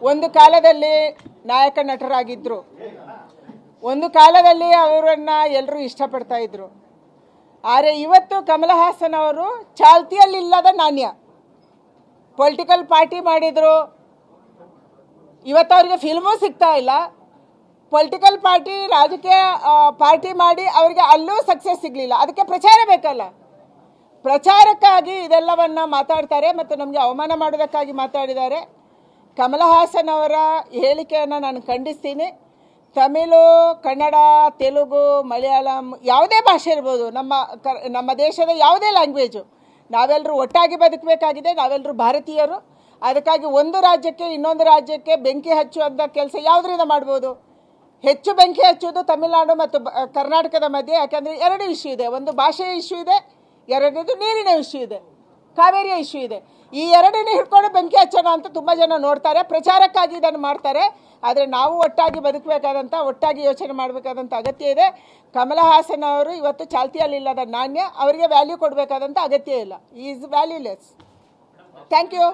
ಒಂದು ಕಾಲದಲ್ಲಿ ನಾಯಕ ನಟರಾಗಿದ್ದರು, ಒಂದು ಕಾಲದಲ್ಲಿ ಅವರನ್ನು ಎಲ್ಲರೂ ಇಷ್ಟಪಡ್ತಾ ಇದ್ರು. ಆದರೆ ಇವತ್ತು ಕಮಲ್ ಹಾಸನ್ ಅವರು ಚಾಲ್ತಿಯಲ್ಲಿಲ್ಲದ ನಾಣ್ಯ. ಪೊಲಿಟಿಕಲ್ ಪಾರ್ಟಿ ಮಾಡಿದರು, ಇವತ್ತು ಅವ್ರಿಗೆ ಫಿಲ್ಮೂ ಸಿಗ್ತಾ ಇಲ್ಲ. ಪೊಲಿಟಿಕಲ್ ಪಾರ್ಟಿ ರಾಜಕೀಯ ಪಾರ್ಟಿ ಮಾಡಿ ಅವರಿಗೆ ಅಲ್ಲೂ ಸಕ್ಸಸ್ ಸಿಗಲಿಲ್ಲ. ಅದಕ್ಕೆ ಪ್ರಚಾರ ಬೇಕಲ್ಲ. ಪ್ರಚಾರಕ್ಕಾಗಿ ಇದೆಲ್ಲವನ್ನು ಮಾತಾಡ್ತಾರೆ ಮತ್ತು ನಮಗೆ ಅವಮಾನ ಮಾಡೋದಕ್ಕಾಗಿ ಮಾತಾಡಿದ್ದಾರೆ. ಕಮಲ್ ಹಾಸನ್ ಅವರ ಹೇಳಿಕೆಯನ್ನು ನಾನು ಖಂಡಿಸ್ತೀನಿ. ತಮಿಳು, ಕನ್ನಡ, ತೆಲುಗು, ಮಲಯಾಳಂ ಯಾವುದೇ ಭಾಷೆ ಇರ್ಬೋದು, ನಮ್ಮ ದೇಶದ ಯಾವುದೇ ಲ್ಯಾಂಗ್ವೇಜು, ನಾವೆಲ್ಲರೂ ಒಟ್ಟಾಗಿ ಬದುಕಬೇಕಾಗಿದೆ. ನಾವೆಲ್ಲರೂ ಭಾರತೀಯರು. ಅದಕ್ಕಾಗಿ ಒಂದು ರಾಜ್ಯಕ್ಕೆ ಇನ್ನೊಂದು ರಾಜ್ಯಕ್ಕೆ ಬೆಂಕಿ ಹಚ್ಚುವಂಥ ಕೆಲಸ ಯಾವುದರಿಂದ ಮಾಡ್ಬೋದು? ಹೆಚ್ಚು ಬೆಂಕಿ ಹಚ್ಚೋದು ತಮಿಳುನಾಡು ಮತ್ತು ಕರ್ನಾಟಕದ ಮಧ್ಯೆ. ಯಾಕೆಂದರೆ ಎರಡು ಇಶ್ಯೂ ಇದೆ. ಒಂದು ಭಾಷೆಯ ಇಶ್ಯೂ ಇದೆ, ಎರಡನೇದು ನೀರಿನ ಇಶ್ಯೂ ಇದೆ, ಕಾವೇರಿಯ ಇಶ್ಯೂ ಇದೆ. ಈ ಎರಡನೇ ಹಿಡ್ಕೊಂಡು ಬೆಂಕಿ ಹಚ್ಚೋಣ ಅಂತ ತುಂಬ ಜನ ನೋಡ್ತಾರೆ, ಪ್ರಚಾರಕ್ಕಾಗಿ ಇದನ್ನು ಮಾಡ್ತಾರೆ. ಆದರೆ ನಾವು ಒಟ್ಟಾಗಿ ಬದುಕಬೇಕಾದಂಥ, ಒಟ್ಟಾಗಿ ಯೋಚನೆ ಮಾಡಬೇಕಾದಂಥ ಅಗತ್ಯ ಇದೆ. ಕಮಲ್ ಹಾಸನ್ ಅವರು ಇವತ್ತು ಚಾಲ್ತಿಯಲ್ಲಿಲ್ಲದ ನಾಣ್ಯ. ಅವರಿಗೆ ವ್ಯಾಲ್ಯೂ ಕೊಡಬೇಕಾದಂಥ ಅಗತ್ಯ ಇಲ್ಲ. Is valueless. Thank you.